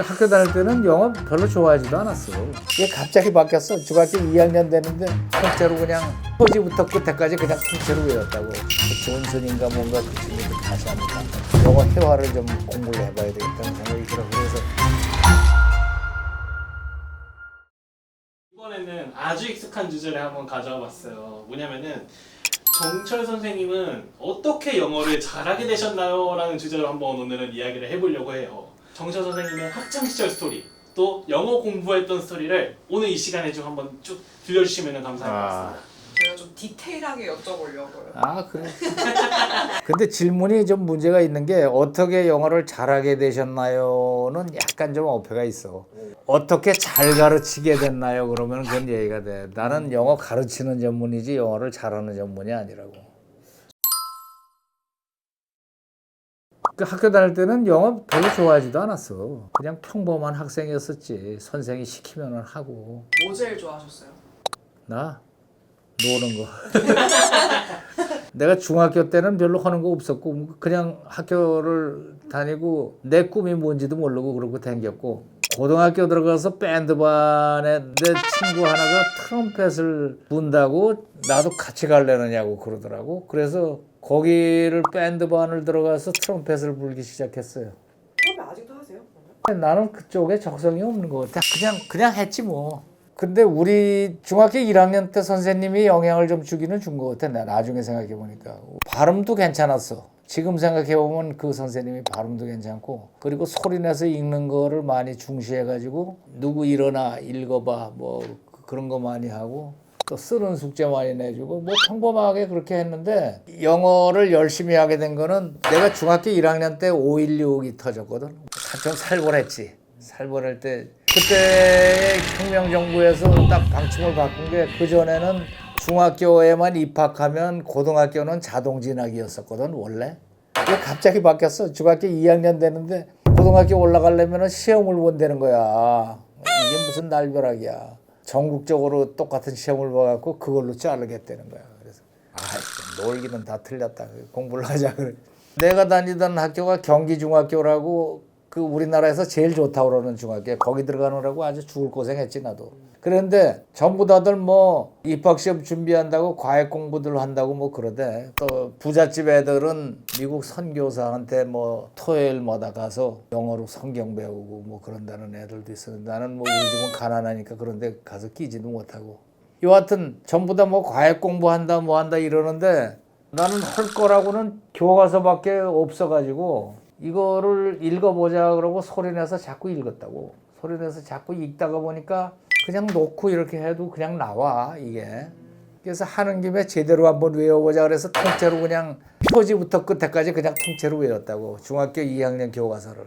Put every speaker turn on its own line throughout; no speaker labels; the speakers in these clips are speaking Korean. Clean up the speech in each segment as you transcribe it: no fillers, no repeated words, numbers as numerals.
학교 다닐 때는 영어 별로 좋아하지도 않았어. 이게 갑자기 바뀌었어. 중학교 2학년 되는데 통째로 그냥 초지부터 끝에까지 그냥 통째로 외웠다고. 그 존슨인가 뭔가 그 친구들 다시 합니다. 영어 회화를 좀 공부를 해봐야 되겠다는 생각이 들어. 그래서
이번에는 아주 익숙한 주제를 한번 가져와 봤어요. 뭐냐면은 정철 선생님은 어떻게 영어를 잘하게 되셨나요? 라는 주제로 한번 오늘은 이야기를 해보려고 해요. 정철 선생님의 학창시절 스토리, 또 영어 공부했던 스토리를 오늘 이 시간에 좀 한번 쭉 들려주시면 감사할 것 같습니다.
제가 좀 디테일하게 여쭤보려고요.
아 그래. 근데 질문이 좀 문제가 있는 게 어떻게 영어를 잘하게 되셨나요?는 약간 좀 어폐가 있어. 어떻게 잘 가르치게 됐나요? 그러면 그건 얘기가 돼. 나는 영어 가르치는 전문이지 영어를 잘하는 전문이 아니라고. 그 학교 다닐 때는 영어 별로 좋아하지도 않았어. 그냥 평범한 학생이었었지. 선생이 시키면 하고.
뭐 제일 좋아하셨어요?
나? 노는 거. 내가 중학교 때는 별로 하는 거 없었고 그냥 학교를 다니고 내 꿈이 뭔지도 모르고 그러고 댕겼고 고등학교 들어가서 밴드반에 내 친구 하나가 트럼펫을 분다고 나도 같이 갈래느냐고 그러더라고. 그래서 거기를 밴드반을 들어가서 트럼펫을 불기 시작했어요.
그러면 아직도 하세요?
나는 그쪽에 적성이 없는 것 같아. 그냥 했지 뭐. 근데 우리 중학교 1학년 때 선생님이 영향을 좀 주기는 준 것 같아. 나 나중에 생각해 보니까 발음도 괜찮았어. 지금 생각해 보면 그 선생님이 발음도 괜찮고 그리고 소리 내서 읽는 거를 많이 중시해 가지고 누구 일어나 읽어봐 뭐 그런 거 많이 하고 또 쓰는 숙제 많이 내주고 뭐 평범하게 그렇게 했는데 영어를 열심히 하게 된 거는 내가 중학교 1학년 때 5.16이 터졌거든. 좀 살벌했지. 살벌할 때 그때 혁명정부에서 딱 방침을 바꾼 게 그전에는 중학교에만 입학하면 고등학교는 자동 진학이었었거든 원래. 그게 갑자기 바뀌었어. 중학교 2학년 되는데 고등학교 올라가려면 시험을 본다는 거야. 이게 무슨 날벼락이야. 전국적으로 똑같은 시험을 봐갖고 그걸로 자르겠다는 거야. 그래서 놀기는 다 틀렸다. 공부를 하자 그래. 내가 다니던 학교가 경기중학교라고 그 우리나라에서 제일 좋다고 그러는 중학교 거기 들어가느라고 아주 죽을 고생했지 나도. 그런데 전부 다들 뭐 입학시험 준비한다고 과외 공부들 한다고 뭐 그러대. 또 부잣집 애들은 미국 선교사한테 뭐 토요일마다 가서 영어로 성경 배우고 뭐 그런다는 애들도 있었는데 나는 뭐 우리 집은 가난하니까 그런데 가서 끼지도 못하고. 여하튼 전부 다 뭐 과외 공부한다 뭐 한다 이러는데 나는 할 거라고는 교과서밖에 없어가지고 이거를 읽어보자 그러고 소리내서 자꾸 읽었다고. 소리내서 자꾸 읽다가 보니까 그냥 놓고 이렇게 해도 그냥 나와 이게. 그래서 하는 김에 제대로 한번 외워보자 그래서 통째로 그냥 표지부터 끝에까지 그냥 통째로 외웠다고. 중학교 2학년 교과서를.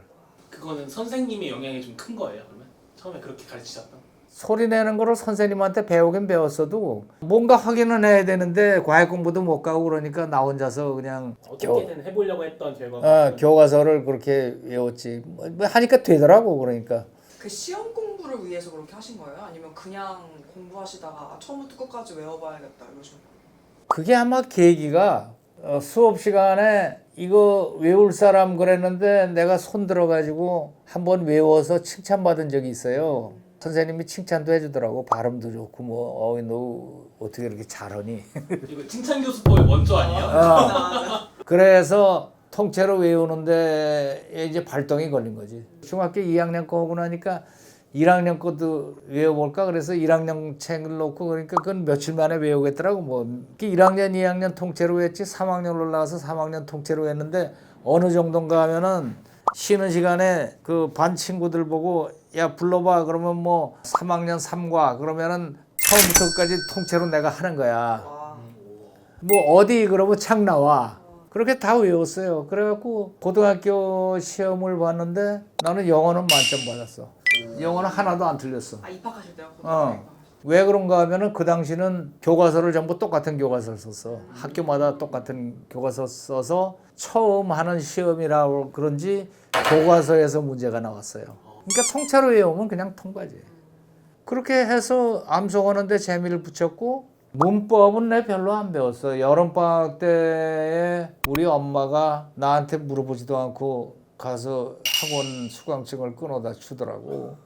그거는 선생님의 영향이 좀 큰 거예요, 그러면? 처음에 그렇게 가르치셨던?
소리 내는 거를 선생님한테 배우긴 배웠어도 뭔가 확인은 해야 되는데 과외 공부도 못 가고 그러니까 나 혼자서 그냥
어떻게든 해보려고 했던 결과가
교과서를 그렇게 외웠지. 뭐 하니까 되더라고. 그러니까
그 시험 공부를 위해서 그렇게 하신 거예요? 아니면 그냥 공부하시다가 처음부터 끝까지 외워봐야겠다 이러신 거예요?
그게 아마 계기가 수업 시간에 이거 외울 사람 그랬는데 내가 손 들어가지고 한번 외워서 칭찬받은 적이 있어요. 선생님이 칭찬도 해주더라고. 발음도 좋고 뭐 너 어떻게 이렇게 잘하니?
이거 칭찬 교수법의 원조 아니에요?
그래서 통째로 외우는데 이제 발동이 걸린 거지. 중학교 2학년 거 하고 나니까 1학년 것도 외워볼까 그래서 1학년 책을 놓고 그러니까 그건 며칠 만에 외우겠더라고. 뭐 1학년 2학년 통째로 했지 3학년 올라와서 3학년 통째로 했는데 어느 정도인가 하면은 쉬는 시간에 그 반 친구들 보고 야 불러봐 그러면 뭐 3학년 3과 그러면은 처음부터 끝까지 통째로 내가 하는 거야.
와.
뭐 어디 그러면 창 나와. 그렇게 다 외웠어요. 그래갖고 고등학교 시험을 봤는데 나는 영어는 만점 받았어. 영어는 하나도 안 틀렸어.
아 입학하실 때요?
왜 그런가 하면은 그 당시는 교과서를 전부 똑같은 교과서를 썼어. 학교마다 똑같은 교과서 써서 처음 하는 시험이라고 그런지 교과서에서 문제가 나왔어요. 그러니까 통째로 외우면 그냥 통과지. 그렇게 해서 암송하는데 재미를 붙였고 문법은 내 별로 안 배웠어. 여름방학 때에 우리 엄마가 나한테 물어보지도 않고 가서 학원 수강증을 끊어다 주더라고.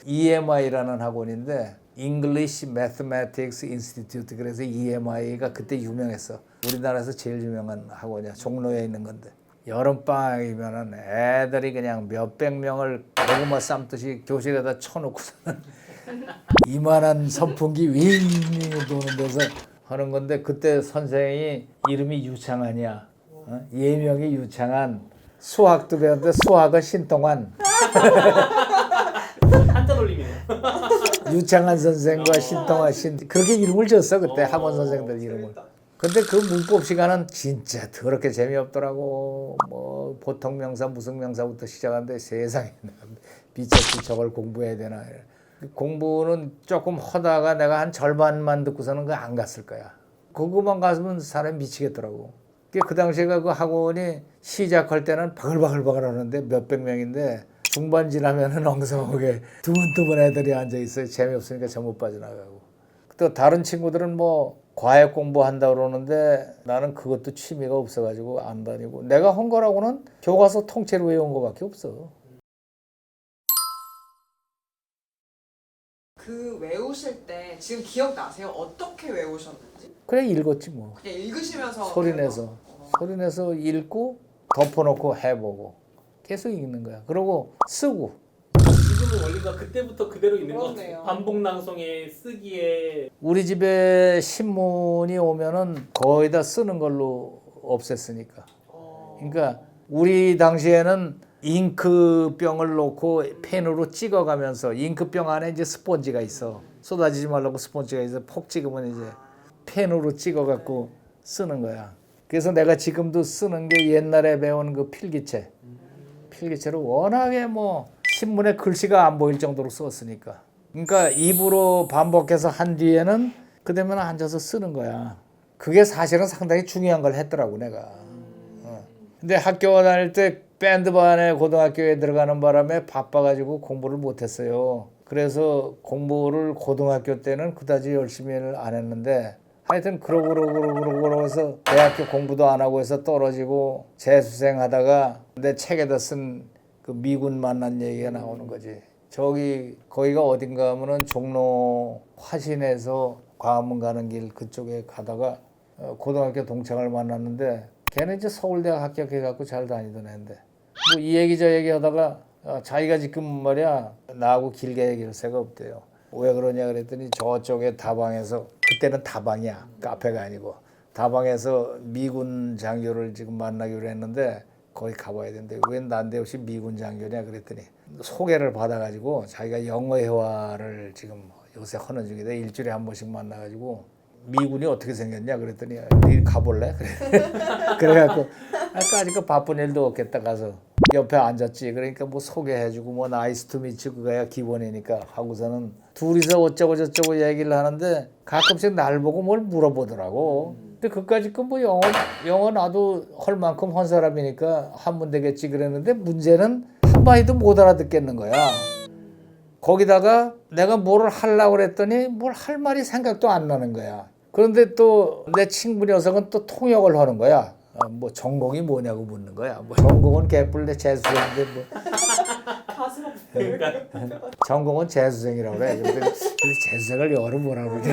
EMI라는 학원인데 English Mathematics Institute, 그래서 EMI가 그때 유명했어. 우리나라에서 제일 유명한 학원이야. 종로에 있는 건데 여름방학이면은 애들이 그냥 몇백 명을 고구마 삶듯이 교실에다 쳐놓고서는 이만한 선풍기 윙 도는 데서 하는 건데, 그때 선생이 이름이 유창한이야. 예명이 유창한. 수학도 배웠는데 수학은 신동환.
한자 돌림이네요.
유창한 선생과 신동환 그렇게 이름을 줬어 그때 학원 선생들 이름을. 근데 그 문법 시간은 진짜 더럽게 재미없더라고. 뭐 보통 명사 무슨 명사부터 시작하는데 세상에 미쳤지, 저걸 공부해야 되나. 공부는 조금 하다가 내가 한 절반만 듣고서는 그 안 갔을 거야. 그거만 갔으면 사람이 미치겠더라고. 그 당시에가 그 학원이 시작할 때는 바글바글 하는데 몇백 명인데 중반 지나면은 엉성하게 두문두문 애들이 앉아 있어요. 재미없으니까 전부 빠져나가고. 또 다른 친구들은 뭐 과외 공부한다 그러는데 나는 그것도 취미가 없어가지고 안 다니고, 내가 한 거라고는 교과서 통째로 외운 거밖에 없어.
그 외우실 때 지금 기억나세요? 어떻게 외우셨는지?
그래 읽었지 뭐.
그냥 읽으시면서
소리내서 소리내서 읽고 덮어놓고 해보고 계속 읽는 거야. 그러고 쓰고.
지금은 원리가 그때부터 그대로 있는 것
그러네요.
같아요. 반복 낭송에 쓰기에.
우리 집에 신문이 오면은 거의 다 쓰는 걸로 없앴으니까. 그러니까 우리 당시에는 잉크병을 놓고 펜으로 찍어가면서, 잉크병 안에 이제 스펀지가 있어. 쏟아지지 말라고 스펀지가 있어. 폭 찍으면 이제 펜으로 찍어갖고 쓰는 거야. 그래서 내가 지금도 쓰는 게 옛날에 배운 그 필기체. 필기체로 워낙에 뭐 신문에 글씨가 안 보일 정도로 썼으니까. 그러니까 입으로 반복해서 한 뒤에는 그다음에 앉아서 쓰는 거야. 그게 사실은 상당히 중요한 걸 했더라고 내가. 근데 학교 다닐 때 밴드반에 고등학교에 들어가는 바람에 바빠가지고 공부를 못했어요. 그래서 공부를 고등학교 때는 그다지 열심히는 안 했는데, 하여튼 그러고 해서 대학교 공부도 안 하고 해서 떨어지고 재수생 하다가 내 책에다 쓴 그 미군 만난 얘기가 나오는 거지. 거기가 어딘가 하면은 종로 화신에서 광화문 가는 길 그쪽에 가다가 고등학교 동창을 만났는데, 걔는 이제 서울대학 합격해갖고 잘 다니던 애인데 뭐 이 얘기 저 얘기 하다가 자기가 지금 말이야 나하고 길게 얘기할 새가 없대요. 왜 그러냐 그랬더니 저쪽에 다방에서, 그때는 다방이야, 카페가 아니고 다방에서 미군 장교를 지금 만나기로 했는데 거기 가봐야 된대. 왜 난데없이 미군 장교냐 그랬더니 소개를 받아가지고 자기가 영어 회화를 지금 요새 하는 중이다. 일주일에 한 번씩 만나가지고 미군이 어떻게 생겼냐 그랬더니 니 가볼래? 그래갖고 아까 바쁜 일도 없겠다 가서 옆에 앉았지. 그러니까 뭐 소개해주고 뭐 나이스 투 미츠 그거야 기본이니까 하고서는 둘이서 어쩌고 저쩌고 얘기를 하는데 가끔씩 날 보고 뭘 물어보더라고. 근데 그까짓 건 뭐 영어 나도 할 만큼 한 사람이니까 하면 되겠지 그랬는데, 문제는 한마디도 못 알아듣겠는 거야. 거기다가 내가 뭐를 하려고 그랬더니 뭘 할 말이 생각도 안 나는 거야. 그런데 또 내 친구 녀석은 또 통역을 하는 거야. 뭐 전공이 뭐냐고 묻는 거야. 뭐 전공은 개뿔내 재수생인데 뭐
가슴 아프니까.
전공은 재수생이라고 그래. 근데 재수생을 영어로 뭐라고 그러지?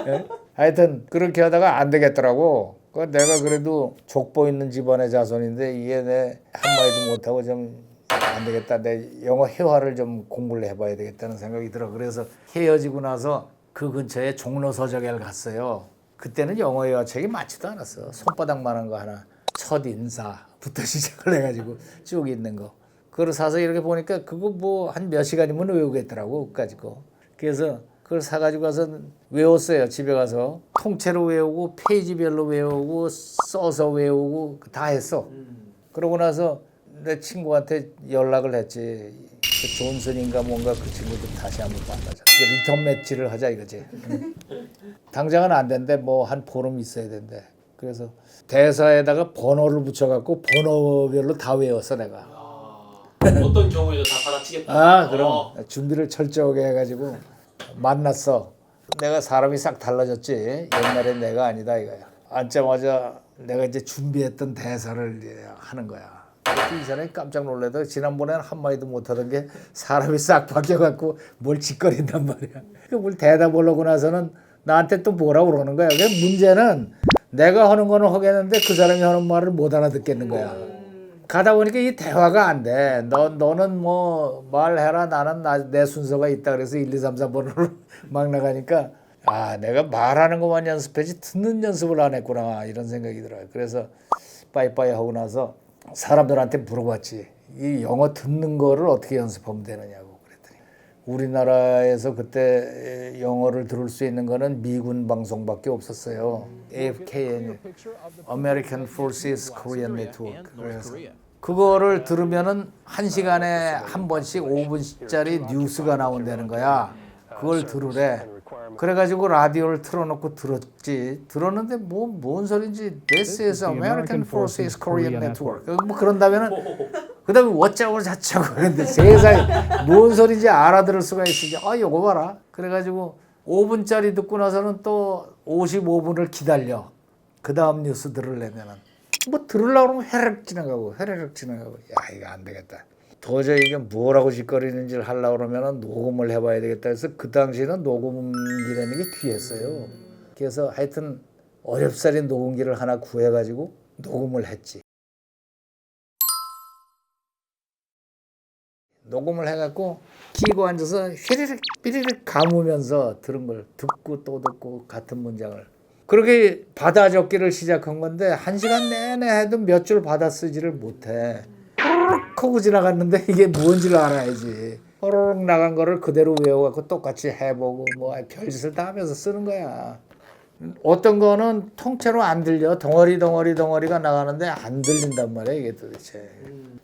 예? 하여튼 그렇게 하다가 안 되겠더라고. 내가 그래도 족보 있는 집안의 자손인데 이게 내 한마디도 못하고 좀 안 되겠다. 내 영어 회화를 좀 공부를 해봐야 되겠다는 생각이 들어. 그래서 헤어지고 나서 그 근처에 종로 서적에를 갔어요. 그때는 영어 회화책이 많지도 않았어. 손바닥만한 거 하나. 첫 인사부터 시작을 해가지고 쭉 있는 거. 그걸 사서 이렇게 보니까 그거 뭐 한 몇 시간이면 외우겠더라고. 그까짓 거. 그래서 그걸 사가지고 가서 외웠어요. 집에 가서 통째로 외우고 페이지별로 외우고 써서 외우고 다 했어. 그러고 나서 내 친구한테 연락을 했지. 그 존슨인가 뭔가 그 친구들 다시 한번 만나자. 리턴 매치를 하자 이거지. 당장은 안 된대. 뭐 한 보름 있어야 된대. 그래서 대사에다가 번호를 붙여갖고 번호별로 다 외웠어 내가.
어떤 경우에도 다 받아치겠다.
그럼 준비를 철저하게 해가지고 만났어. 내가 사람이 싹 달라졌지. 옛날엔 내가 아니다 이거야. 앉자마자 내가 이제 준비했던 대사를 이제 하는 거야. 그때 이 사람이 깜짝 놀라다 지난번에는 한마디도 못하던 게 사람이 싹 바뀌어갖고 뭘 짓거린단 말이야. 뭘 대답하려고 나서는 나한테 또 뭐라고 그러는 거야. 문제는 내가 하는 거는 하겠는데 그 사람이 하는 말을 못 알아듣겠는 거야. 가다 보니까 이 대화가 안 돼. 너는 뭐 말해라. 나는 내 순서가 있다. 그래서 1, 2, 3, 4번으로 막 나가니까 아 내가 말하는 것만 연습하지 듣는 연습을 안 했구나 이런 생각이 들어요. 그래서 빠이빠이 하고 나서 사람들한테 물어봤지. 이 영어 듣는 거를 어떻게 연습하면 되느냐고 그랬더니 우리나라에서 그때 영어를 들을 수 있는 거는 미군 방송밖에 없었어요. AFKN, American Forces Korean Network. 그래서 그거를 들으면은 1시간에 한 번씩 5분짜리 뉴스가 나온다는 거야. 그걸 들으래. 그래가지고 라디오를 틀어놓고 들었는데 뭔 소린지 This is American Forces Korean Network 뭐 그런 다음에는 그 다음에 어쩌고 저쩌고 그랬는데 세상에 뭔 소린지 알아들을 수가 있으니 요거 봐라. 그래가지고 5분짜리 듣고 나서는 또 55분을 기다려. 그 다음 뉴스 들으려면은 뭐 들으려고 그러면 회르륵 지나가고 야 이거 안 되겠다. 도저히 이게 뭐라고 짓거리는지를 하려고 그러면 녹음을 해봐야 되겠다 해서 그 당시에는 녹음기라는 게 귀했어요. 그래서 하여튼 어렵사리 녹음기를 하나 구해가지고 녹음을 했지. 녹음을 해갖고 끼고 앉아서 휘리릭 삐리릭 감으면서 들은 걸 듣고 또 듣고 같은 문장을 그렇게 받아 적기를 시작한 건데 1시간 내내 해도 몇 줄 받아 쓰지를 못해. 하고 지나갔는데 이게 뭔지를 알아야지. 호로록 나간 거를 그대로 외워갖고 똑같이 해보고 뭐 별짓을 다 하면서 쓰는 거야. 어떤 거는 통째로 안 들려. 덩어리가 나가는데 안 들린단 말이야 이게 도대체.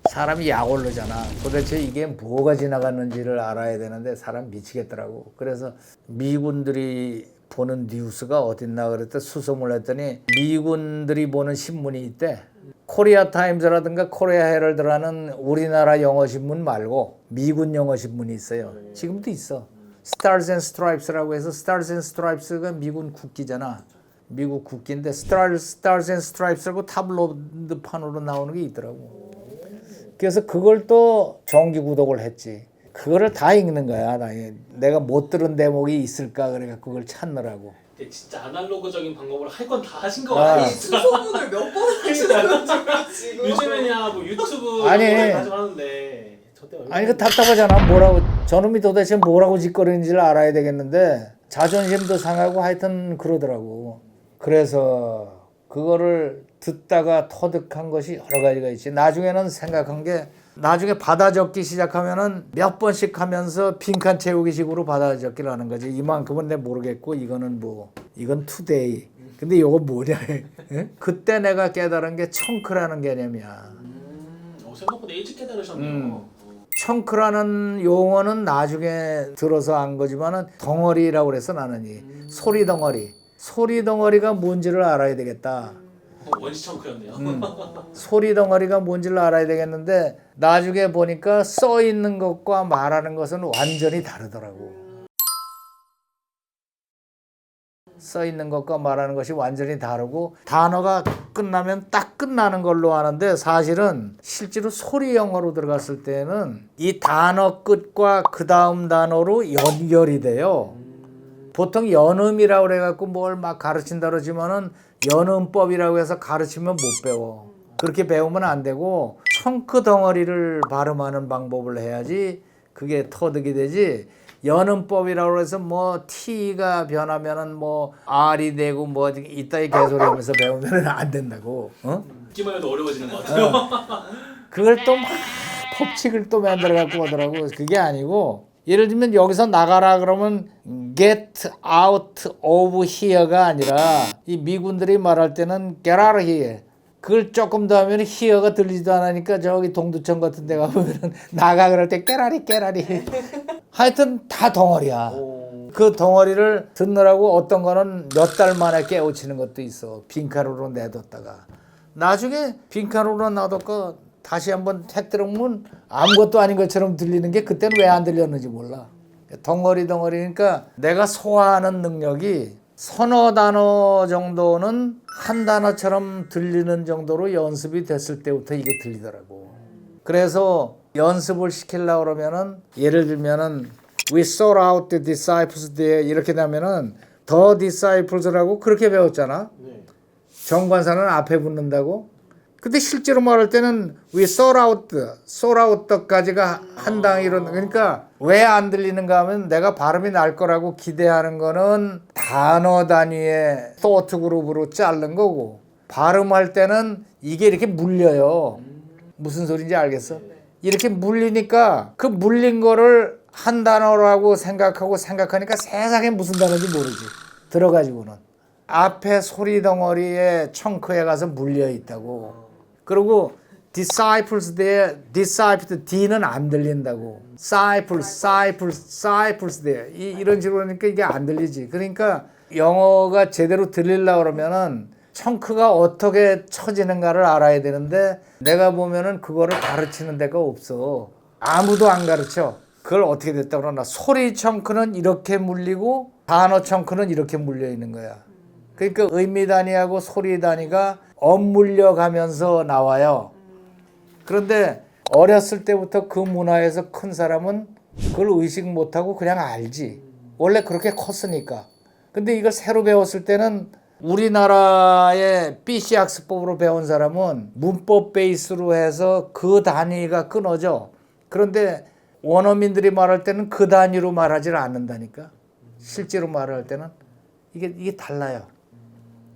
사람이 약올르잖아. 도대체 이게 뭐가 지나갔는지를 알아야 되는데 사람 미치겠더라고. 그래서 미군들이 보는 뉴스가 어딨나 그랬더니 수소문 했더니 미군들이 보는 신문이 있대. 코리아 타임즈라든가 코리아 헤럴드라는 우리나라 영어 신문 말고 미군 영어 신문이 있어요. 지금도 있어. Stars and Stripes라고 해서 Stars and Stripes가 미군 국기잖아. 미국 국기인데 Stars and Stripes라고 타블로이드판으로 나오는 게 있더라고. 그래서 그걸 또 정기 구독을 했지. 그거를 다 읽는 거야. 내가 못 들은 대목이 있을까 그래가 그걸 찾느라고.
진짜 아날로그적인 방법으로 할 건 다 하신 거
아니
같아요.
수소문을 몇 번 하시는 건지 지금.
요즘에야 뭐 유튜브
아니.
가지고 하는데 저때
아니 그 답답하잖아. 뭐라고 저놈이 도대체 뭐라고 짓거리는지를 알아야 되겠는데 자존심도 상하고 하여튼 그러더라고. 그래서 그거를 듣다가 터득한 것이 여러 가지가 있지. 나중에는 생각한 게 나중에 받아 적기 시작하면은 몇 번씩 하면서 빈칸 채우기 식으로 받아 적기를 하는 거지. 이만큼은 내가 모르겠고 이거는 이건 투데이. 근데 이거 뭐냐. 그때 내가 깨달은 게 청크라는 개념이야.
생각보다 일찍 깨달으셨네요.
청크라는 용어는 나중에 들어서 안 거지만은 덩어리라고 그래서 나는 이 소리 덩어리가 뭔지를 알아야 되겠다.
원시 청크였네요.
소리 덩어리가 뭔지를 알아야 되겠는데 나중에 보니까 써 있는 것과 말하는 것은 완전히 다르더라고. 써 있는 것과 말하는 것이 완전히 다르고 단어가 끝나면 딱 끝나는 걸로 아는데 사실은 실제로 소리 영어로 들어갔을 때는 이 단어 끝과 그 다음 단어로 연결이 돼요. 보통 연음이라고 그래갖고 뭘 막 가르친다 그러지만은 연음법이라고 해서 가르치면 못 배워. 그렇게 배우면 안 되고 청크 덩어리를 발음하는 방법을 해야지 그게 터득이 되지. 연음법이라고 해서 뭐 T가 변하면은 뭐 R이 되고 뭐 이따위 개소리 하면서 배우면 안 된다고.
듣기만 해도 어려워지는 것 같아요.
그걸 또 막 법칙을 또 만들어 갖고 오더라고. 그게 아니고 예를 들면 여기서 나가라 그러면 get out of here가 아니라 이 미군들이 말할 때는 get out of here. 그걸 조금 더 하면 here가 들리지도 않으니까 저기 동두천 같은 데 가보면 나가 그럴 때 깨라리 하여튼 다 덩어리야. 그 덩어리를 듣느라고 어떤 거는 몇 달 만에 깨우치는 것도 있어. 빈칸으로 내뒀다가 나중에 빈칸으로 놔뒀고 다시 한번 택 들으면 아무것도 아닌 것처럼 들리는 게 그때는 왜 안 들렸는지 몰라. 덩어리니까 내가 소화하는 능력이 서너 단어 정도는 한 단어처럼 들리는 정도로 연습이 됐을 때부터 이게 들리더라고. 그래서 연습을 시키려고 그러면은 예를 들면은 We sought out the disciples there 이렇게 되면은 the disciples라고 그렇게 배웠잖아.
네.
정관사는 앞에 붙는다고. 근데 실제로 말할 때는 we sought out the까지가 한 단위로 그러니까 왜 안 들리는가 하면 내가 발음이 날 거라고 기대하는 거는 단어 단위의 thought 그룹으로 자른 거고 발음할 때는 이게 이렇게 물려요. 무슨 소리인지 알겠어? 이렇게 물리니까 그 물린 거를 한 단어라고 생각하니까 세상에 무슨 단어인지 모르지. 들어가지고는. 앞에 소리 덩어리에 청크에 가서 물려 있다고. 그리고 disciples there, disciples D는 안 들린다고. disciples there. 이런 식으로 하니까 이게 안 들리지. 그러니까 영어가 제대로 들리려고 그러면은 청크가 어떻게 쳐지는가를 알아야 되는데 내가 보면은 그거를 가르치는 데가 없어. 아무도 안 가르쳐. 그걸 어떻게 됐다 그러나 소리 청크는 이렇게 물리고 단어 청크는 이렇게 물려 있는 거야. 그러니까 의미 단위하고 소리 단위가 엇물려 가면서 나와요. 그런데 어렸을 때부터 그 문화에서 큰 사람은 그걸 의식 못하고 그냥 알지. 원래 그렇게 컸으니까. 근데 이걸 새로 배웠을 때는 우리나라의 BC 학습법으로 배운 사람은 문법 베이스로 해서 그 단위가 끊어져. 그런데 원어민들이 말할 때는 그 단위로 말하지 않는다니까. 실제로 말할 때는 이게 달라요.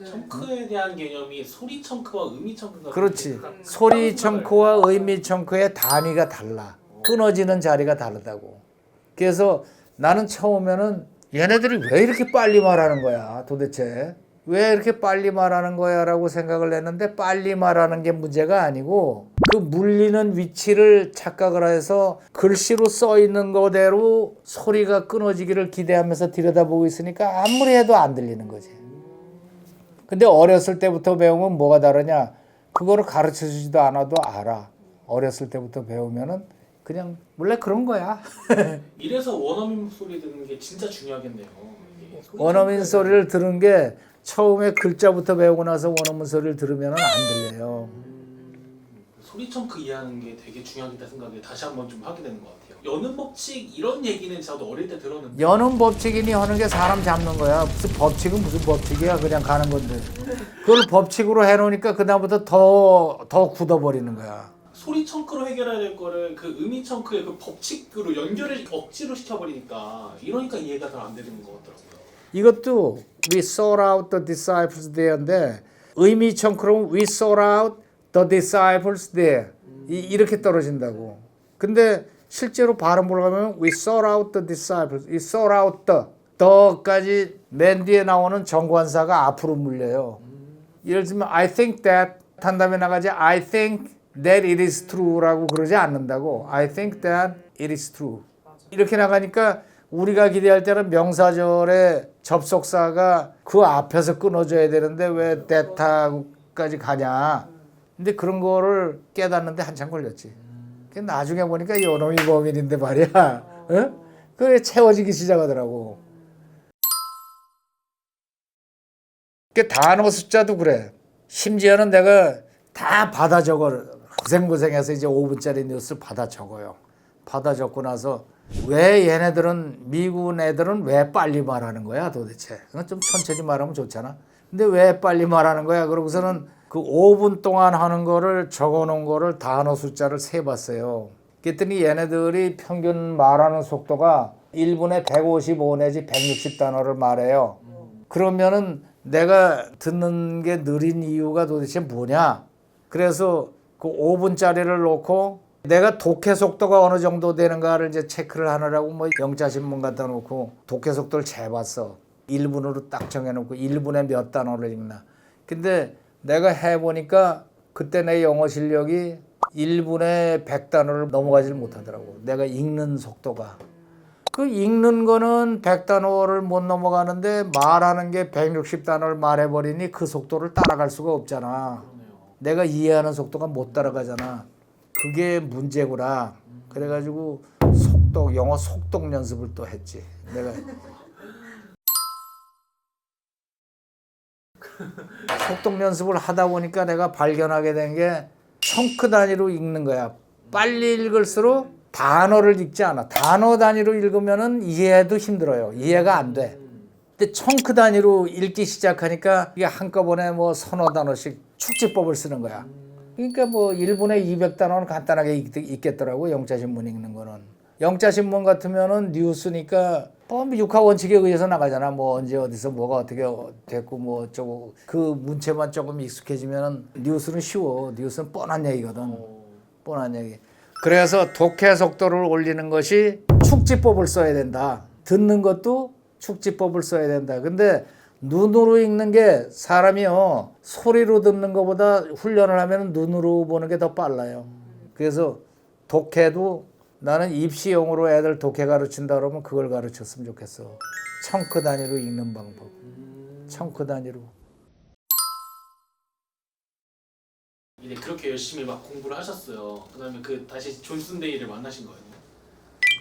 청크에 대한 개념이 소리 청크와 의미 청크가
그렇지. 소리 청크와 의미 청크의 단위가 달라. 끊어지는 자리가 다르다고. 그래서 나는 처음에는 얘네들이 왜 이렇게 빨리 말하는 거야 도대체. 왜 이렇게 빨리 말하는 거야 라고 생각을 했는데 빨리 말하는 게 문제가 아니고 그 물리는 위치를 착각을 해서 글씨로 써 있는 거대로 소리가 끊어지기를 기대하면서 들여다보고 있으니까 아무리 해도 안 들리는 거지. 근데 어렸을 때부터 배우면 뭐가 다르냐? 그거를 가르쳐 주지도 않아도 알아. 어렸을 때부터 배우면은 그냥 원래 그런 거야.
이래서 원어민 소리 듣는 게 진짜 중요하겠네요. 이게 소리
원어민
청크에
소리를 들은 게 처음에 글자부터 배우고 나서 원어민 소리를 들으면은 안 들려요.
소리 청크 이해하는 게 되게 중요하겠다 생각을 다시 한번 좀 하게 되는 것 같아요. 여는 법칙 이런 얘기는 저도 어릴 때 들었는데
여는 법칙이니 하는 게 사람 잡는 거야. 무슨 법칙은 무슨 법칙이야. 그냥 가는 건데. 그걸 법칙으로 해놓으니까 그다음부터 더 굳어버리는 거야.
소리 청크로 해결해야 될 거를 그 의미 청크의 그 법칙으로 연결을 억지로 시켜버리니까 이러니까 이해가 잘 안 되는 것 같더라고요.
이것도 we sought out the disciples there인데 의미 청크로는 we sought out the disciples there 이렇게 떨어진다고. 근데 실제로 발음을 하면 we sought out the disciples, we sought out the까지 맨 뒤에 나오는 정관사가 앞으로 물려요. 예를 들면 I think that 한 다음에 나가지 I think that it is true라고 그러지 않는다고. I think that it is true. 이렇게 나가니까 우리가 기대할 때는 명사절의 접속사가 그 앞에서 끊어져야 되는데 왜 that까지 가냐. 근데 그런 거를 깨닫는데 한참 걸렸지. 나중에 보니까 요놈이 범인인데 말이야. 어? 그게 채워지기 시작하더라고. 그 단어 숫자도 그래. 심지어는 내가 다 받아 적어. 고생해서 이제 5분짜리 뉴스 받아 적어요. 받아 적고 나서 왜 얘네들은 미국 애들은 왜 빨리 말하는 거야 도대체. 그건 좀 천천히 말하면 좋잖아. 근데 왜 빨리 말하는 거야. 그러고서는 그 5분 동안 하는 거를 적어놓은 거를 단어 숫자를 세봤어요. 그랬더니 얘네들이 평균 말하는 속도가 1분에 155 내지 160단어를 말해요. 그러면은 내가 듣는 게 느린 이유가 도대체 뭐냐. 그래서 그 5분짜리를 놓고 내가 독해 속도가 어느 정도 되는가를 이제 체크를 하느라고 뭐 영자신문 갖다 놓고 독해 속도를 재봤어. 1분으로 딱 정해놓고 1분에 몇 단어를 읽나. 근데 내가 해보니까 그때 내 영어 실력이 1분에 100단어를 넘어가질 못하더라고. 내가 읽는 속도가. 그 읽는 거는 100단어를 못 넘어가는데 말하는 게 160단어를 말해버리니 그 속도를 따라갈 수가 없잖아. 내가 이해하는 속도가 못 따라가잖아. 그게 문제구나. 그래가지고 영어 속독 연습을 또 했지. 내가 속독 연습을 하다 보니까 내가 발견하게 된 게 청크 단위로 읽는 거야. 빨리 읽을수록 단어를 읽지 않아. 단어 단위로 읽으면은 이해도 힘들어요. 이해가 안 돼. 근데 청크 단위로 읽기 시작하니까 이게 한꺼번에 뭐 서너 단어씩 축지법을 쓰는 거야. 그러니까 뭐 1분에 200단어는 간단하게 읽겠더라고. 영자신문 읽는 거는. 영자신문 같으면은 뉴스니까 뭐 육하 원칙에 의해서 나가잖아. 뭐 언제 어디서 뭐가 어떻게 됐고 뭐 어쩌고 그 문체만 조금 익숙해지면은 뉴스는 쉬워. 뉴스는 뻔한 얘기거든. 뻔한 얘기. 그래서 독해 속도를 올리는 것이 축지법을 써야 된다. 듣는 것도 축지법을 써야 된다. 근데 눈으로 읽는 게 사람이요 소리로 듣는 것보다 훈련을 하면 눈으로 보는 게 더 빨라요. 그래서 독해도 나는 입시용으로 애들 독해 가르친다 그러면 그걸 가르쳤으면 좋겠어. 청크 단위로 읽는 방법. 청크 단위로.
이제 그렇게 열심히 막 공부를 하셨어요. 그다음에 그 다시 존슨 데이를 만나신 거예요?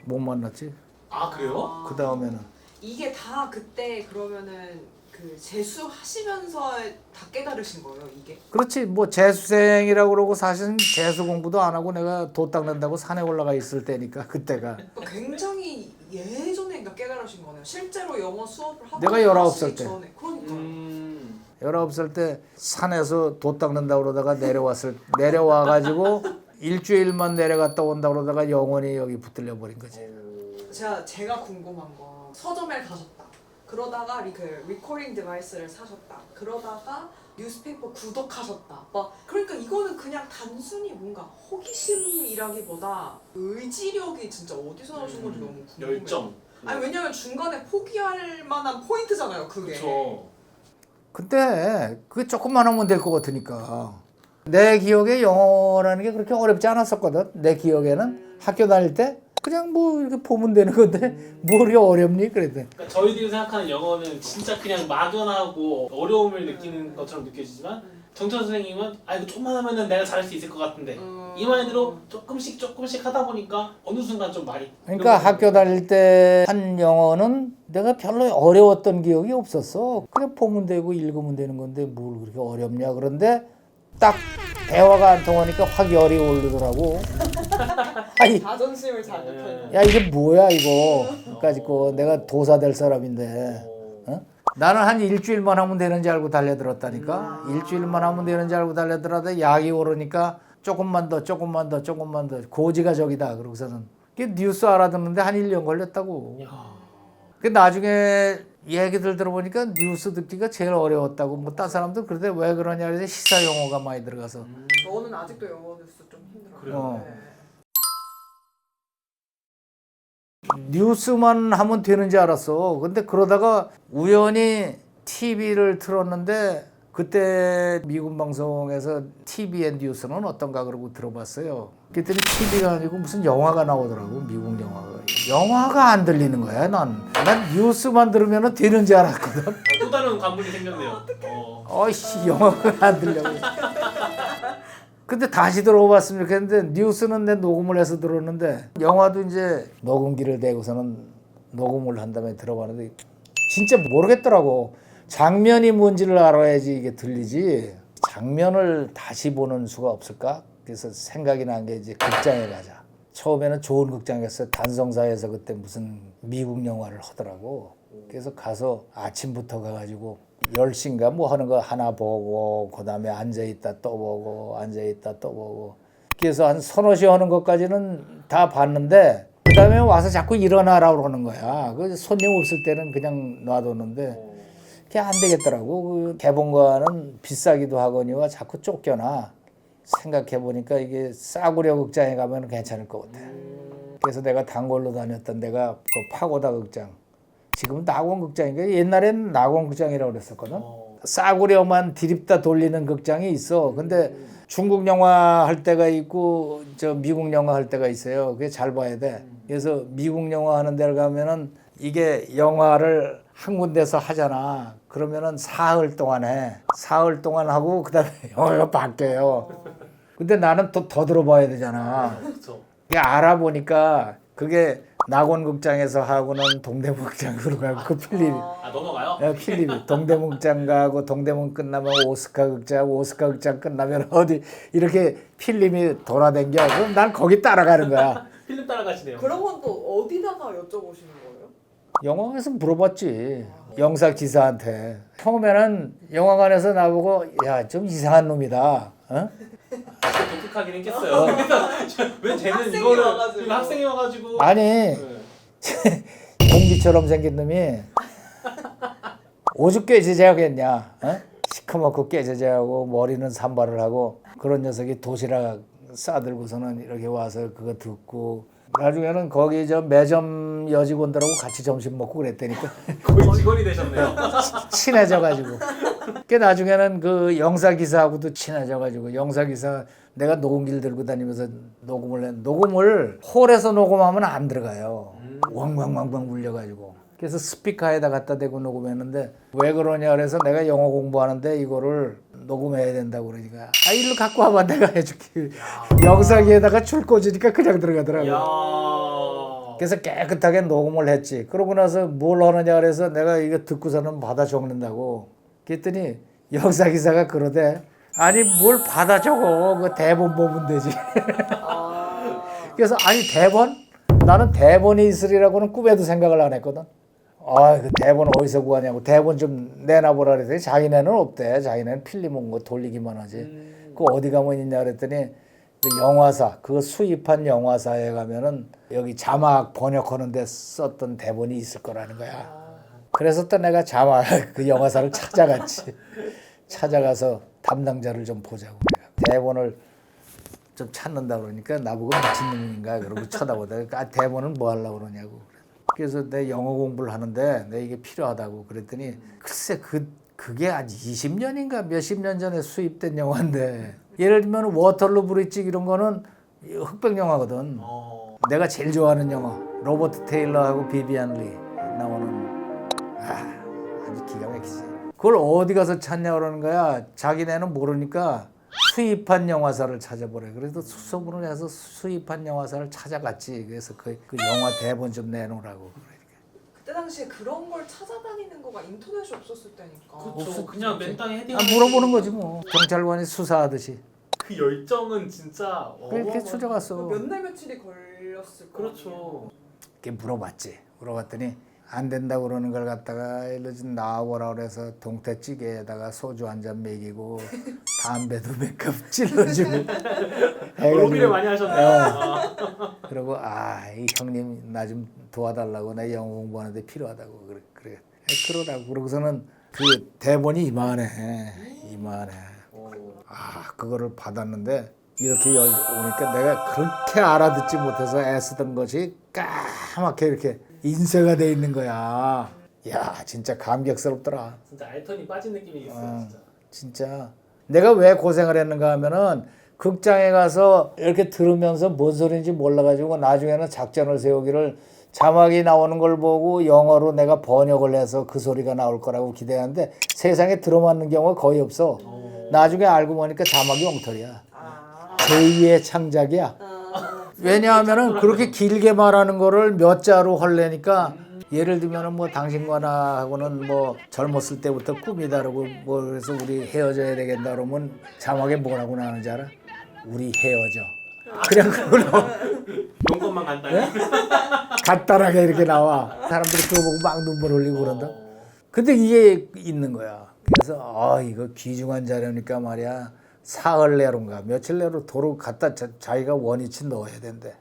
못 만났지.
아 그래요?
그 다음에는
이게 다 그때 그러면은 그 재수하시면서 다 깨달으신 거예요, 이게?
그렇지. 뭐 재수생이라고 그러고 사실은 재수 공부도 안 하고 내가 도 닦는다고 산에 올라가 있을 때니까 그때가.
그러니까 굉장히 예전에 그러니까 깨달으신 거네요. 실제로 영어 수업을 하고
내가 19살 때.
전에. 그러니까요.
19살 때 산에서 도 닦는다 그러다가 내려와가지고 일주일만 내려갔다 온다 그러다가 영원히 여기 붙들려 버린 거지.
제가 궁금한 거 서점에 가셨다. 그러다가 그 리코딩 디바이스를 사셨다. 그러다가 뉴스페이퍼 구독하셨다. 막 그러니까 이거는 그냥 단순히 뭔가 호기심이라기보다 의지력이 진짜 어디서 나오신 건지 너무 궁금해요.
열정.
아니 왜냐면 중간에 포기할 만한 포인트잖아요, 그게.
그렇죠.
근데 그게 조금만 하면 될 것 같으니까. 내 기억에 영어라는 게 그렇게 어렵지 않았었거든. 내 기억에는 학교 다닐 때 그냥 뭐 이렇게 보면 되는 건데 뭐 그렇게 어렵니? 그랬대.
그러니까 저희들이 생각하는 영어는 진짜 그냥 막연하고 어려움을 느끼는 것처럼 느껴지지만 정철 선생님은 아 이거 조금만 하면은 내가 잘할 수 있을 것 같은데 이 마인드로 조금씩 하다 보니까 어느 순간 좀 말이
그러니까 학교 다닐 때 한 영어는 내가 별로 어려웠던 기억이 없었어. 그냥 보면 되고 읽으면 되는 건데 뭘 그렇게 어렵냐. 그런데 딱 대화가 안 통하니까 확 열이 오르더라고. 아이,
자존심을 자극하는.
야 이게 뭐야 이거. 까짓거 내가 도사 될 사람인데. 어? 나는 한 일주일만 하면 되는지 알고 달려들었다니까. 일주일만 하면 되는지 알고 달려들었다. 약이 오르니까 조금만 더 고지가 저기다. 그러고서는 뉴스 알아듣는데 한 1년 걸렸다고. 그 나중에 얘기들 들어보니까 뉴스 듣기가 제일 어려웠다고. 뭐 딴 사람들 그런데 왜 그러냐 그래서 시사 용어가 많이 들어가서.
저는 아직도 영어 뉴스 좀 힘들어요.
그래요?
네.
뉴스만 하면 되는지 알았어. 근데 그러다가 우연히 TV를 틀었는데 그때 미군 방송에서 TV의 뉴스는 어떤가 그러고 들어봤어요. 그랬더니 TV가 아니고 무슨 영화가 나오더라고. 미국 영화가. 영화가 안 들리는 거야. 난 뉴스만 들으면 되는 줄 알았거든.
또 다른 관문이 생겼네요.
어이씨 영화가 안 들려고. 근데 다시 들어봤으면 좋겠는데 뉴스는 내 녹음을 해서 들었는데 영화도 이제 녹음기를 대고서는 녹음을 한 다음에 들어봤는데 진짜 모르겠더라고. 장면이 뭔지를 알아야지 이게 들리지. 장면을 다시 보는 수가 없을까? 그래서 생각이 난 게 이제 극장에 가자. 처음에는 좋은 극장이었어요. 단성사에서 그때 무슨 미국 영화를 하더라고. 그래서 가서 아침부터 가가지고 10시인가 뭐 하는 거 하나 보고 그다음에 앉아있다 또 보고 앉아있다 또 보고 그래서 한 서너 시 하는 것까지는 다 봤는데 그다음에 와서 자꾸 일어나라고 그러는 거야. 그 손님 없을 때는 그냥 놔뒀는데 그게 안 되겠더라고. 그 개봉관은 비싸기도 하거니와 자꾸 쫓겨나. 생각해보니까 이게 싸구려 극장에 가면 괜찮을 것 같아. 그래서 내가 단골로 다녔던 데가 그 파고다 극장. 지금은 낙원 극장인가? 옛날엔 낙원 극장이라고 그랬었거든. 싸구려만 디립다 돌리는 극장이 있어. 근데 중국 영화 할 때가 있고 저 미국 영화 할 때가 있어요. 그게 잘 봐야 돼. 그래서 미국 영화 하는 데를 가면은 이게 영화를 한 군데서 하잖아. 그러면은 사흘 동안 해. 사흘 동안 하고 그다음에 영화가 바뀌어요. 근데 나는 또 더 들어봐야 되잖아.
그렇죠.
그게 알아보니까 그게 낙원극장에서 하고는 동대문극장으로 가고 그 필립이
아 넘어가요?
필립이 동대문극장 가고 동대문 끝나면 오스카극장, 오스카극장 끝나면 어디 이렇게 필립이 돌아댕겨. 그럼 난 거기 따라가는 거야.
필름 따라가시네요.
그런 건 또 어디다가 여쭤보시는 거예요?
영화관에서 물어봤지. 영사 기사한테. 처음에는 영화관에서 나보고 야 좀 이상한 놈이다. 어?
독특하긴 했겠어요. 그래서 왜 쟤는
학생이
이거를
와가지고.
지금 학생이 와가지고
아니
네.
공기처럼 생긴 놈이 오죽 깨제제하겠냐. 어? 시커멓고 깨제제하고 머리는 산발을 하고 그런 녀석이 도시락 싸들고서는 이렇게 와서 그거 듣고 나중에는 거기 저 매점 여직원들하고 같이 점심 먹고 그랬다니까.
거의 직원이 되셨네요.
친해져가지고. 그 나중에는 그 영사기사하고도 친해져가지고 영사기사 내가 녹음기를 들고 다니면서 녹음을 해. 녹음을 홀에서 녹음하면 안 들어가요. 왕왕왕왕 울려가지고. 그래서 스피커에다 갖다 대고 녹음했는데 왜 그러냐 그래서 내가 영어 공부하는데 이거를 녹음해야 된다고 그러니까 아 일로 갖고 와봐 내가 해줄게. 영사기에다가 줄 꽂으니까 그냥 들어가더라고.
이야.
그래서 깨끗하게 녹음을 했지. 그러고 나서 뭘 하느냐 그래서 내가 이거 듣고서는 받아 적는다고. 그랬더니 영사기사가 그러대. 아니 뭘 받아 적어. 그 대본 보면 되지. 그래서 아니 대본? 나는 대본이 있으리라고는 꿈에도 생각을 안 했거든. 아, 그 대본 어디서 구하냐고. 대본 좀 내놔보라 그랬더니 자기네는 없대. 자기네는 필름 온 거 돌리기만 하지. 그 어디 가면 있냐 그랬더니 그 영화사, 그거 수입한 영화사에 가면은 여기 자막 번역하는데 썼던 대본이 있을 거라는 거야. 그래서 또 내가 자막 그 영화사를 찾아갔지. 찾아가서 담당자를 좀 보자고. 대본을 좀 찾는다 그러니까 나보고 미친놈인가 그러고 쳐다보다가 아, 대본은 뭐 하려고 그러냐고. 그래서 내 영어 공부를 하는데 내 이게 필요하다고 그랬더니 글쎄 그게 한 20년인가 몇십 년 전에 수입된 영화인데 예를 들면 워털루 브릿지 이런 거는 흑백 영화거든. 내가 제일 좋아하는 영화 로버트 테일러하고 비비안 리 나오는 아주 기가 막히지. 그걸 어디 가서 찾냐 그러는 거야. 자기네는 모르니까 수입한 영화사를 찾아보래. 그래서 수소문을 해서 수입한 영화사를 찾아갔지. 그래서 그 영화 대본 좀 내놓으라고.
그때 당시에 그런 걸 찾아다니는 거가 인터넷이 없었을 때니까.
그렇죠. 그냥 맨땅에 헤딩.
물어보는 거지 뭐. 경찰관이 수사하듯이.
그 열정은 진짜
그렇게 찾아갔어.
몇 날 며칠이 걸렸을 거
그렇죠.
이렇게 물어봤지. 물어봤더니 안 된다고 그러는 걸 갖다가 일로 좀 나와보라 그래서 동태찌개에다가 소주 한 잔 먹이고 담배도 몇 갑 찔러주고
로비를 많이 하셨네요.
그리고 이 형님 나 좀 도와달라고 나 영어 공부하는데 필요하다고 그래 그러라고. 그러고서는 그 대본이 이만해. 그거를 받았는데 이렇게 오니까 내가 그렇게 알아듣지 못해서 애쓰던 것이 까맣게 이렇게 인쇄가 돼 있는 거야. 야 진짜 감격스럽더라.
진짜 알턴이 빠진 느낌이 있어요.
진짜 내가 왜 고생을 했는가 하면은 극장에 가서 이렇게 들으면서 뭔 소리인지 몰라가지고 나중에는 작전을 세우기를 자막이 나오는 걸 보고 영어로 내가 번역을 해서 그 소리가 나올 거라고 기대하는데 세상에 들어맞는 경우가 거의 없어. 나중에 알고 보니까 자막이 엉터리야. 제2의 창작이야. 왜냐하면은 그렇게 길게 말하는 거를 몇 자로 헐래니까 예를 들면은 뭐 당신과 나하고는 뭐 젊었을 때부터 꿈이 다르고 뭐 그래서 우리 헤어져야 되겠다 그러면 자막에 뭐라고 나오는지 알아? 우리 헤어져. 그냥 그걸로
용건만 간단히.
간단하게 이렇게 나와. 사람들이 그거 보고 막 눈물 흘리고 그런다. 근데 이게 있는 거야. 그래서 이거 귀중한 자료니까 말이야. 사흘 내로인가 며칠 내로 도로 갖다 자기가 원위치 넣어야 된대.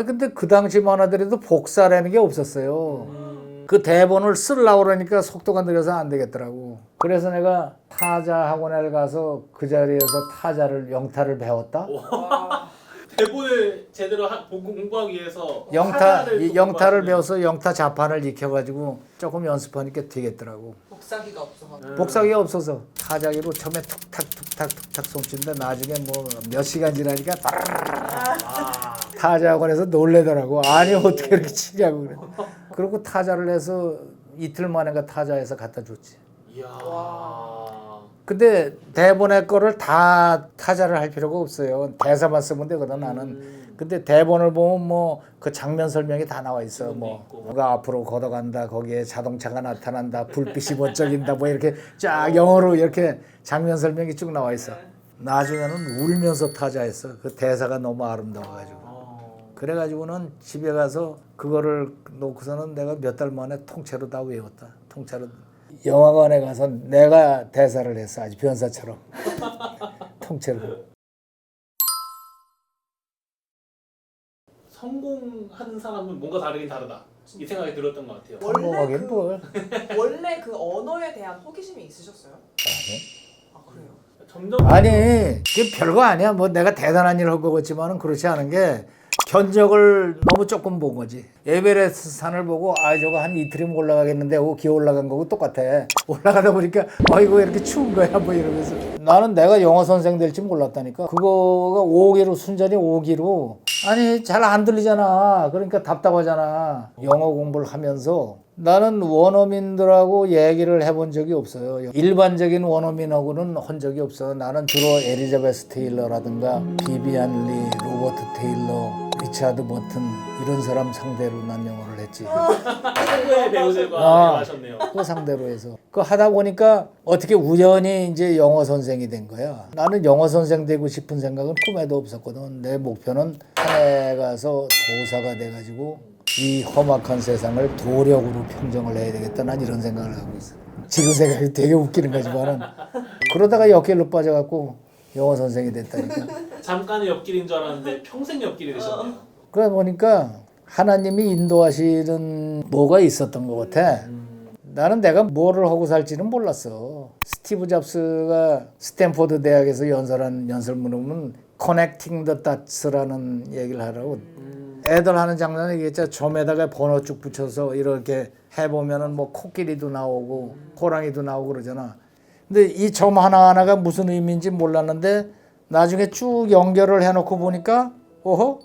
근데 그 당시만 하더라도 복사라는 게 없었어요. 그 대본을 쓰려고 그러니까 속도가 느려서 안 되겠더라고. 그래서 내가 타자 학원에 가서 그 자리에서 타자를 영타를 배웠다.
대본을 제대로 공부하기 위해서
영타를 배워서 영타 자판을 익혀가지고 조금 연습하니까 되겠더라고.
복사기가 없어가지고.
복사기가 없어서 타자기로 처음에 툭탁 솜씨인데 나중에 뭐 몇 시간 지나니까 타자 학원에서 놀래더라고. 아니 어떻게 이렇게 치냐고 그래. 그리고 타자를 해서 이틀 만에 타자에서 갖다 줬지.
이야.
근데 대본의 거를 다 타자를 할 필요가 없어요. 대사만 쓰면 되거든 나는. 근데 대본을 보면 뭐 그 장면 설명이 다 나와 있어.
지금도
뭐
있고.
뭐가 앞으로 걷어간다. 거기에 자동차가 나타난다. 불빛이 번쩍인다. 뭐 이렇게 쫙 영어로 이렇게 장면 설명이 쭉 나와 있어. 나중에는 울면서 타자했어. 그 대사가 너무 아름다워가지고. 그래가지고는 집에 가서 그거를 놓고서는 내가 몇 달 만에 통째로 다 외웠다. 통째로. 영화관에 가서 내가 대사를 했어. 아주 변사처럼. 통째로.
성공하는 사람은 뭔가 다르긴 다르다. 이 생각이 들었던 것 같아요.
성공하긴 뭘.
원래 그 언어에 대한 호기심이 있으셨어요? 아 그래요?
점점
아니 그게 별거 아니야. 뭐 내가 대단한 일을 할 것 같지만은 그렇지 않은 게 견적을 너무 조금 본 거지. 에베레스트 산을 보고 아 저거 한 이틀이면 올라가겠는데 하고 기어 올라간 거고 똑같아. 올라가다 보니까 이거 이렇게 추운 거야 뭐 이러면서. 나는 내가 영어 선생 될지 몰랐다니까. 그거가 5기로 순전히 5기로 아니 잘 안 들리잖아. 그러니까 답답하잖아. 영어 공부를 하면서 나는 원어민들하고 얘기를 해본 적이 없어요. 일반적인 원어민하고는 한 적이 없어. 나는 주로 엘리자베스 테일러라든가 비비안 리, 로버트 테일러, 리차드 버튼 이런 사람 상대로 난 영어를 했지.
최고의 배우들과 대화하셨네요.
그 상대로 해서 그 하다 보니까 어떻게 우연히 이제 영어 선생이 된 거야. 나는 영어 선생 되고 싶은 생각은 꿈에도 없었거든. 내 목표는 산에 가서 도사가 돼가지고 이 험악한 세상을 도력으로 평정을 해야 되겠다. 난 이런 생각을 하고 있어. 지금 생각이 되게 웃기는 거지만은 그러다가 옆길로 빠져갖고 영어 선생이 됐다니까.
잠깐의 옆길인 줄 알았는데 평생 옆길이 되셨네요.
그래 보니까 하나님이 인도하시는 뭐가 있었던 것 같아. 나는 내가 뭐를 하고 살지는 몰랐어. 스티브 잡스가 스탠포드 대학에서 연설한 연설문은 Connecting the Dots라는 얘기를 하라고. 애들 하는 장난이 있겠죠. 점에다가 번호 쭉 붙여서 이렇게 해보면은 뭐 코끼리도 나오고 호랑이도 나오고 그러잖아. 근데 이 점 하나하나가 무슨 의미인지 몰랐는데 나중에 쭉 연결을 해놓고 보니까 오호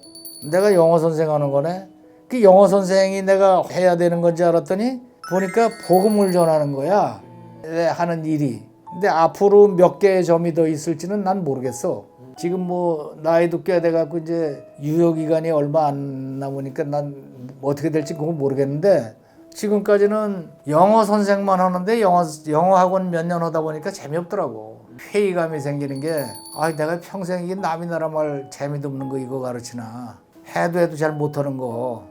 내가 영어 선생 하는 거네. 그 영어 선생이 내가 해야 되는 건지 알았더니 보니까 복음을 전하는 거야. 하는 일이. 근데 앞으로 몇 개의 점이 더 있을지는 난 모르겠어. 지금 뭐 나이도 꽤 돼갖고 이제 유효 기간이 얼마 안 남으니까 난 어떻게 될지 그건 모르겠는데 지금까지는 영어 선생만 하는데 영어 학원 몇 년 하다 보니까 재미없더라고. 회의감이 생기는 게 내가 평생 이게 남이 나라 말 재미도 없는 거 이거 가르치나. 해도 잘 못하는 거.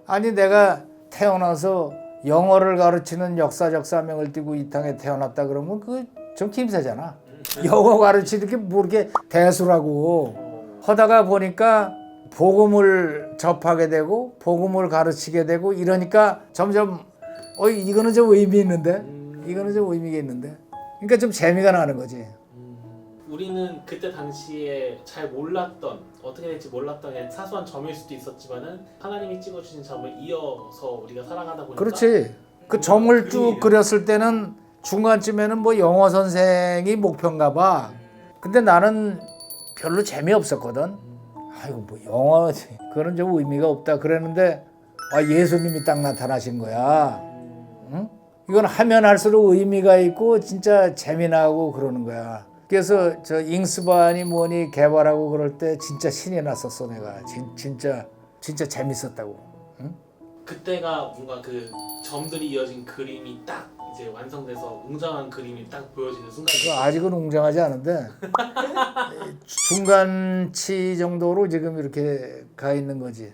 아니 내가 태어나서 영어를 가르치는 역사적 사명을 띠고 이 땅에 태어났다 그러면 그 좀 김새잖아. 영어 가르치는 게 뭐 이렇게 대수라고 하다가 보니까 복음을 접하게 되고 복음을 가르치게 되고 이러니까 점점 이거는 좀 의미 있는데 이거는 좀 의미가 있는데 그러니까 좀 재미가 나는 거지.
우리는 그때 당시에 잘 몰랐던 어떻게 될지 몰랐던 그냥 사소한 점일 수도 있었지만은 하나님이 찍어주신 점을 이어서 우리가 살아가다 보니까
그렇지. 그 점을 쭉 그렸을 때는 중간쯤에는 뭐 영어 선생이 목표인가 봐. 근데 나는 별로 재미없었거든. 아이고 뭐 영어 그거는 좀 의미가 없다 그랬는데 예수님이 딱 나타나신 거야. 응? 이건 하면 할수록 의미가 있고 진짜 재미나고 그러는 거야. 그래서 저 잉스반이 뭐니 개발하고 그럴 때 진짜 신이 났었어 내가. 진짜 재밌었다고. 응?
그때가 뭔가 그 점들이 이어진 그림이 딱 이제 완성돼서 웅장한 그림이 딱 보여지는 순간이
아직은 웅장하지 않은데 중간치 정도로 지금 이렇게 가 있는 거지.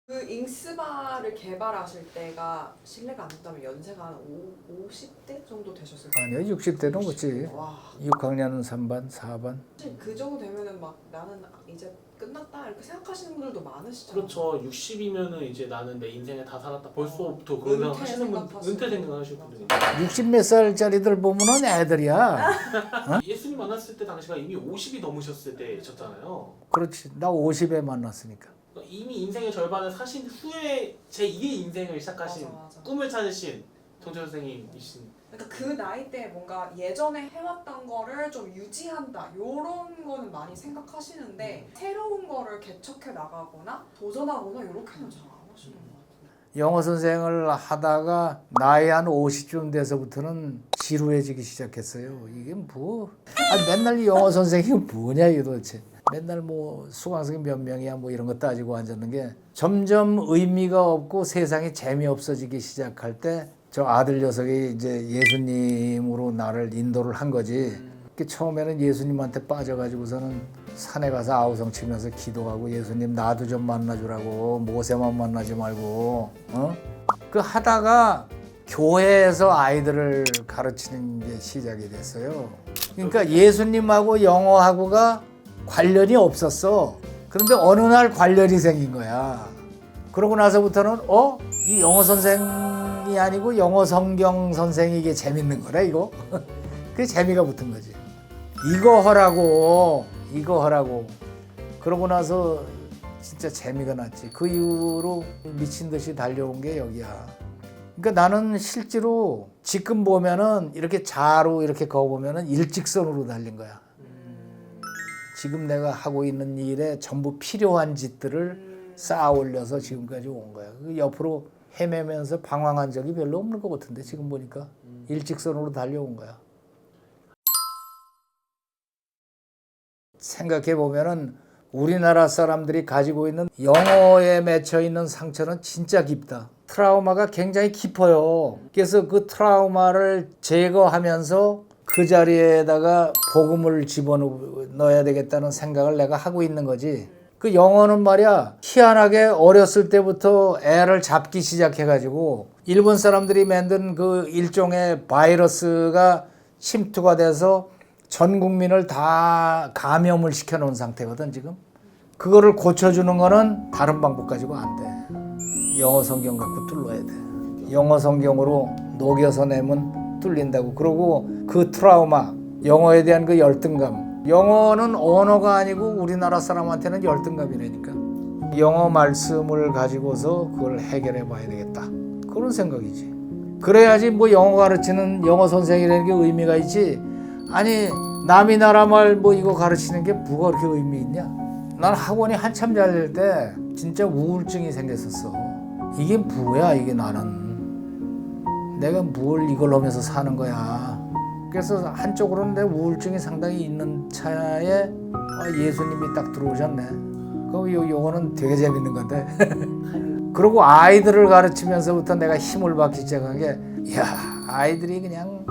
그 잉스바를 개발하실 때가 실례가 안 된다면 연세가 한 50대 정도 되셨을까요?
아니요 60대는 그렇지.
와
6학년은 3반 4반.
사실 그 정도 되면은 막 나는 이제 끝났다 이렇게 생각하시는 분들도 많으시잖아요.
그렇죠. 60이면은 이제 나는 내 인생을 다 살았다. 벌써부터 그런 생각
은퇴
하시는 분,
생각하시는
은퇴 생각하시는 분들이.
60 몇 살짜리들 보면은 애들이야.
예수님 만났을 때 당시가 이미 50이 넘으셨을 때셨잖아요.
그렇지. 나 50에 만났으니까.
그러니까 이미 인생의 절반을 사신 후에 제 2의 인생을 시작하신
맞아.
꿈을 찾으신 정철 선생님이신.
그러니까 그 나이 때 뭔가 예전에 해왔던 거를 좀 유지한다 요런 거는 많이 생각하시는데 새로운 거를 개척해 나가거나 도전하거나 요렇게는 잘 안 하시는 것 같아요.
영어 선생을 하다가 나이 한 50쯤 돼서부터는 지루해지기 시작했어요. 이게 뭐 맨날 이 영어 선생이 뭐냐 이게 도대체. 맨날 뭐 수강생이 몇 명이야 뭐 이런 거 따지고 앉았는 게 점점 의미가 없고 세상이 재미없어지기 시작할 때 저 아들 녀석이 이제 예수님으로 나를 인도를 한 거지. 처음에는 예수님한테 빠져가지고서는 산에 가서 아우성 치면서 기도하고 예수님 나도 좀 만나주라고 모세만 만나지 말고 그 하다가 교회에서 아이들을 가르치는 게 시작이 됐어요. 그러니까 예수님하고 영어하고가 관련이 없었어. 그런데 어느 날 관련이 생긴 거야. 그러고 나서부터는 이 영어 선생이 아니고 영어 성경 선생이 이게 재밌는 거래 이거. 그게 재미가 붙은 거지. 이거 하라고. 그러고 나서 진짜 재미가 났지. 그 이후로 미친 듯이 달려온 게 여기야. 그러니까 나는 실제로 지금 보면은 이렇게 자로 이렇게 거보면은 일직선으로 달린 거야. 지금 내가 하고 있는 일에 전부 필요한 짓들을 쌓아 올려서 지금까지 온 거야. 그 옆으로 헤매면서 방황한 적이 별로 없는 것 같은데 지금 보니까 일직선으로 달려온 거야. 생각해 보면은 우리나라 사람들이 가지고 있는 영어에 맺혀 있는 상처는 진짜 깊다. 트라우마가 굉장히 깊어요. 그래서 그 트라우마를 제거하면서 그 자리에다가 복음을 집어넣어야 되겠다는 생각을 내가 하고 있는 거지. 그 영어는 말이야 희한하게 어렸을 때부터 애를 잡기 시작해가지고 일본 사람들이 만든 그 일종의 바이러스가 침투가 돼서 전 국민을 다 감염을 시켜놓은 상태거든 지금. 그거를 고쳐주는 거는 다른 방법 가지고 안 돼. 영어 성경 갖고 뚫어야 돼. 영어 성경으로 녹여서 내면 뚫린다고. 그리고 그 트라우마, 영어에 대한 그 열등감. 영어는 언어가 아니고 우리나라 사람한테는 열등감이라니까. 영어 말씀을 가지고서 그걸 해결해 봐야 되겠다. 그런 생각이지. 그래야지 뭐 영어 가르치는 영어 선생이라는 게 의미가 있지. 아니 남이 나라 말 뭐 이거 가르치는 게 뭐가 그렇게 의미 있냐? 난 학원이 한참 잘 될 때 진짜 우울증이 생겼었어. 이게 뭐야 이게 나는. 내가 뭘 이걸 하면서 사는 거야. 그래서 한쪽으로는 내 우울증이 상당히 있는 차에 예수님이 딱 들어오셨네. 그럼 요거는 되게 재밌는 건데. 그리고 아이들을 가르치면서부터 내가 힘을 받기 시작한 게 야 아이들이 그냥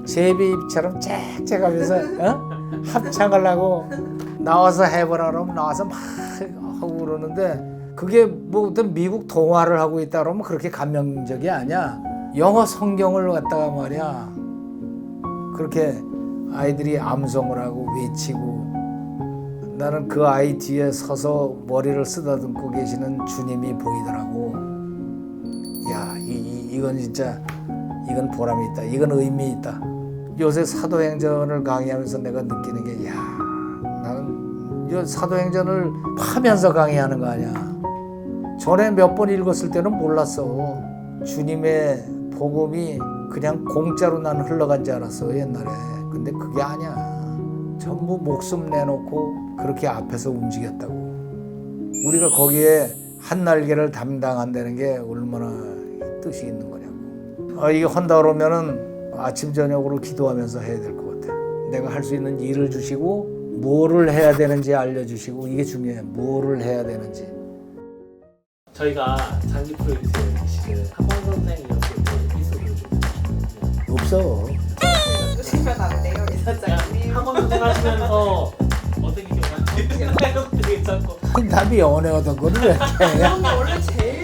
제비입처럼 짹짹하면서 합창을 하고 나와서 해보라 그러면 나와서 막 하고 그러는데 그게 뭐 어떤 미국 동화를 하고 있다 그러면 그렇게 감명적이 아니야. 영어 성경을 갖다가 말이야 그렇게 아이들이 암송을 하고 외치고 나는 그 아이 뒤에 서서 머리를 쓰다듬고 계시는 주님이 보이더라고. 야 이건 진짜 이건 보람이 있다. 이건 의미 있다. 요새 사도행전을 강의하면서 내가 느끼는 게 나는 이 사도행전을 파면서 강의하는 거 아니야. 전에 몇 번 읽었을 때는 몰랐어. 주님의 복음이 그냥 공짜로 난 흘러간 줄 알았어 옛날에. 근데 그게 아니야. 전부 목숨 내놓고 그렇게 앞에서 움직였다고. 우리가 거기에 한 날개를 담당한다는 게 얼마나 뜻이 있는 거냐고. 이게 한다 그러면은 아침 저녁으로 기도하면서 해야 될 것 같아. 내가 할 수 있는 일을 주시고 뭐를 해야 되는지 알려주시고 이게 중요해. 뭐를 해야 되는지.
저희가 장기 프로젝트 지금 학원 선생 이렇게 에피소드를 좀
없어.
주시면 안 돼요 이사장님.
학원 선생 하시면서 어떻게 기억나요? 되게 자꾸
답이 연애하던 거를 왜 이렇게 해?
형이 원래 제일